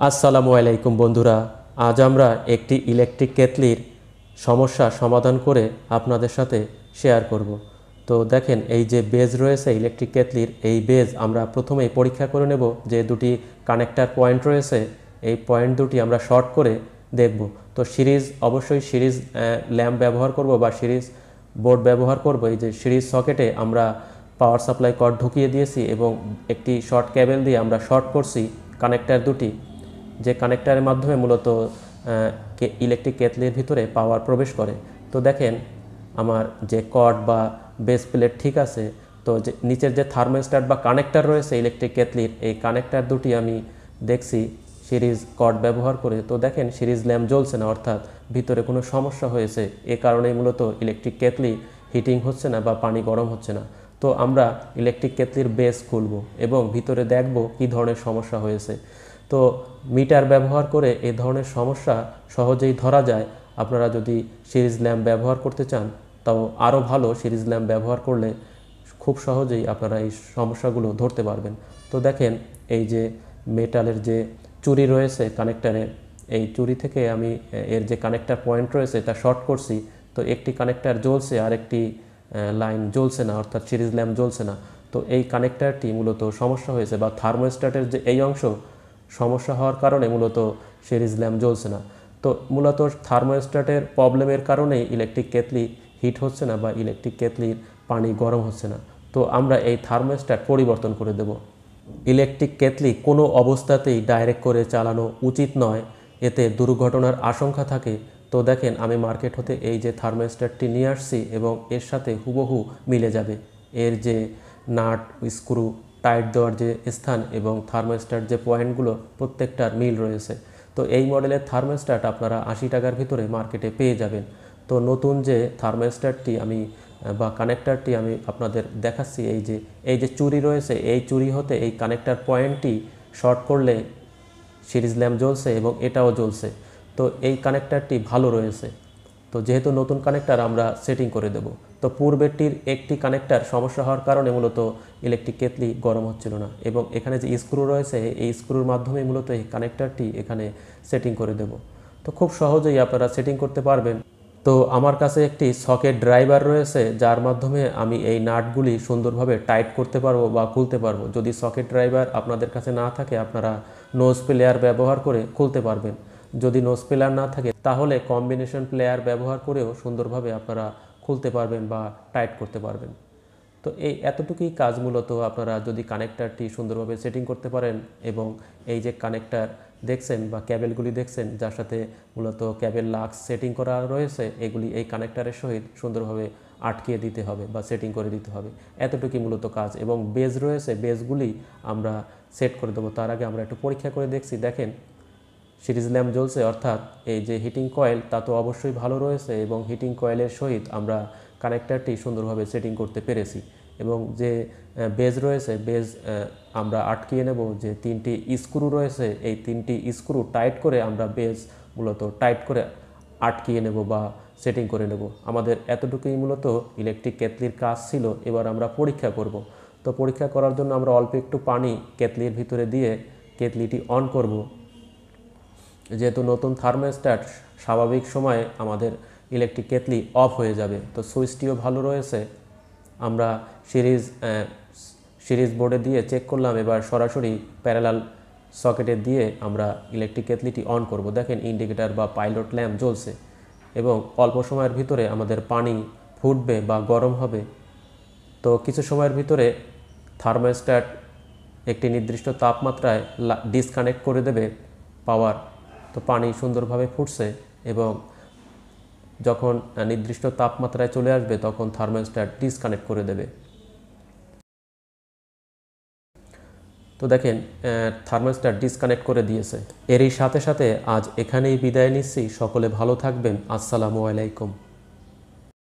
আসসালামু আলাইকুম বন্ধুরা। আজ আমরা একটি ইলেকট্রিক কেটলির সমস্যা সমাধান করে আপনাদের সাথে শেয়ার করব। তো দেখেন, এই যে বেজ রয়েছে ইলেকট্রিক কেটলির, এই বেজ আমরা প্রথমেই পরীক্ষা করে নেব যে দুটি কানেক্টার পয়েন্ট রয়েছে, এই পয়েন্ট দুটি আমরা শর্ট করে দেখব। তো অবশ্যই সিরিজ ল্যাম্প ব্যবহার করব বা সিরিজ বোর্ড ব্যবহার করব। এই যে সিরিজ সকেটে আমরা পাওয়ার সাপ্লাই কর্ড ঢুকিয়ে দিয়েছি এবং একটি শর্ট কেবল দিয়ে আমরা শর্ট করছি কানেক্টার দুটি, যে কানেক্টারের মাধ্যমে মূলত ইলেকট্রিক কেটলির ভিতরে পাওয়ার প্রবেশ করে। তো দেখেন, আমার যে কর্ড বা বেস প্লেট ঠিক আছে। তো যে নিচের যে থার্মোস্ট্যাট বা কানেক্টার রয়েছে ইলেকট্রিক কেটলির, এই কানেক্টার দুটি আমি দেখছি সিরিজ কর্ড ব্যবহার করে। তো দেখেন, সিরিজ ল্যাম্প জ্বলছে না, অর্থাৎ ভিতরে কোনো সমস্যা হয়েছে। এ কারণেই মূলত ইলেকট্রিক কেটলি হিটিং হচ্ছে না বা পানি গরম হচ্ছে না। তো আমরা ইলেকট্রিক কেটলির বেস খুলব এবং ভিতরে দেখব কী ধরনের সমস্যা হয়েছে। তো মিটার ব্যবহার করে এই ধরনের সমস্যা সহজেই ধরা যায়। আপনারা যদি সিরিজ ল্যাম্প ব্যবহার করতে চান, তাও আরও ভালো। সিরিজ ল্যাম্প ব্যবহার করলে খুব সহজেই আপনারা এই সমস্যাগুলো ধরতে পারবেন। তো দেখেন, এই যে মেটালের যে চুরি রয়েছে কানেক্টারে, এই চুরি থেকে আমি এর যে কানেক্টার পয়েন্ট রয়েছে তা শর্ট করছি। তো একটি কানেক্টার জ্বলছে আর একটি লাইন জ্বলছে না, অর্থাৎ সিরিজ ল্যাম্প জ্বলছে না। তো এই কানেক্টারটি মূলত সমস্যা হয়েছে, বা থার্মোস্ট্যাটের যে এই অংশ সমস্যা হওয়ার কারণে মূলত সিরিজ ল্যাম্প জ্বলছে না। তো মূলত থার্মোস্ট্যাটের প্রবলেমের কারণেই ইলেকট্রিক কেটলি হিট হচ্ছে না বা ইলেকট্রিক কেটলির পানি গরম হচ্ছে না। তো আমরা এই থার্মোস্ট্যাট পরিবর্তন করে দেব। ইলেকট্রিক কেটলি কোনো অবস্থাতেই ডাইরেক্ট করে চালানো উচিত নয়, এতে দুর্ঘটনার আশঙ্কা থাকে। তো দেখেন, আমি মার্কেট হতে এই যে থার্মোস্ট্যাটটি নিয়ে আসছি এবং এর সাথে হুবহু মিলে যাবে। এর যে নাট, স্ক্রু টাইট দেওয়ার যে স্থান এবং থার্মোস্ট্যাট যে পয়েন্টগুলো, প্রত্যেকটার মিল রয়েছে। তো এই মডেলের থার্মোস্ট্যাট আপনারা 80 টাকার ভিতরে মার্কেটে পেয়ে যাবেন। তো নতুন যে থার্মোস্ট্যাটটি আমি বা কানেক্টারটি আমি আপনাদের দেখাচ্ছি, এই যে চুরি রয়েছে, এই চুরি হতে এই কানেক্টার পয়েন্টটি শর্ট করলে সিরিজ ল্যাম্প জ্বলছে এবং এটাও জ্বলছে। তো এই কানেক্টারটি ভালো রয়েছে। তো যেহেতু নতুন কানেক্টার আমরা সেটিং করে দেব। তো পূর্বেরটির একটি কানেক্টার সমস্যা হওয়ার কারণে মূলত ইলেকট্রিক কেটলি গরম হচ্ছিল না, এবং এখানে যে স্ক্রু রয়েছে এই স্ক্রুর মাধ্যমে মূলত এই কানেক্টারটি এখানে সেটিং করে দেব। তো খুব সহজেই আপনারা সেটিং করতে পারবেন। তো আমার কাছে একটি সকেট ড্রাইভার রয়েছে, যার মাধ্যমে আমি এই নাটগুলি সুন্দরভাবে টাইট করতে পারবো বা খুলতে পারবো। যদি সকেট ড্রাইভার আপনাদের কাছে না থাকে, আপনারা নোজ প্লেয়ার ব্যবহার করে খুলতে পারবেন। যদি নোজ প্লেয়ার না থাকে, তাহলে কম্বিনেশন প্লেয়ার ব্যবহার করেও সুন্দরভাবে আপনারা খুলতে পারবেন বা টাইট করতে পারবেন। তো এই এতটুকুই কাজ। মূলত আপনারা যদি কানেক্টারটি সুন্দরভাবে সেটিং করতে পারেন, এবং এই যে কানেক্টার দেখছেন বা ক্যাবেলগুলি দেখছেন, যার সাথে মূলত ক্যাবেল লাক্স সেটিং করা রয়েছে, এগুলি এই কানেক্টারের সহিত সুন্দরভাবে আটকিয়ে দিতে হবে বা সেটিং করে দিতে হবে। এতটুকুই মূলত কাজ। এবং বেজ রয়েছে, বেজগুলি আমরা সেট করে দেবো। তার আগে আমরা একটু পরীক্ষা করে দেখছি। দেখেন, সিরিজ ল্যাম্প জ্বলছে, অর্থাৎ এই যে হিটিং কয়েল তা তো অবশ্যই ভালো রয়েছে, এবং হিটিং কয়েলের সহিত আমরা কানেক্টারটি সুন্দরভাবে সেটিং করতে পেরেছি। এবং যে বেজ রয়েছে, বেজ আমরা আটকিয়ে নেব। যে 3টি স্ক্রু রয়েছে, এই 3টি স্ক্রু টাইট করে আমরা বেজ মূলত টাইট করে আটকিয়ে নেব বা সেটিং করে নেব। আমাদের এতটুকুই মূলত ইলেকট্রিক কেটলির কাজ ছিল। এবার আমরা পরীক্ষা করব। তো পরীক্ষা করার জন্য আমরা অল্প একটু পানি কেটলির ভিতরে দিয়ে কেটলিটি অন করব। যেহেতু নতুন থার্মোস্ট্যাট, স্বাভাবিক সময়ে আমাদের ইলেকট্রিক কেটলি অফ হয়ে যাবে। তো সুইচটিও ভালো রয়েছে। আমরা সিরিজ বোর্ডে দিয়ে চেক করলাম। এবার সরাসরি প্যারালাল সকেটে দিয়ে আমরা ইলেকট্রিক কেটলিটি অন করব। দেখেন, ইন্ডিকেটার বা পাইলট ল্যাম্প জ্বলছে এবং অল্প সময়ের ভিতরে আমাদের পানি ফুটবে বা গরম হবে। তো কিছু সময়ের ভিতরে থার্মোস্ট্যাট একটি নির্দিষ্ট তাপমাত্রায় ডিসকানেক্ট করে দেবে পাওয়ার। তো পানি সুন্দরভাবে ফুটছে, এবং যখন নির্দিষ্ট তাপমাত্রায় চলে আসবে তখন থার্মোস্ট্যাট ডিসকানেক্ট করে দেবে। তো দেখেন, থার্মোস্ট্যাট ডিসকানেক্ট করে দিয়েছে। এরই সাথে সাথে আজ এখানেই বিদায় নিচ্ছি। সকলে ভালো থাকবেন। আসসালামু আলাইকুম।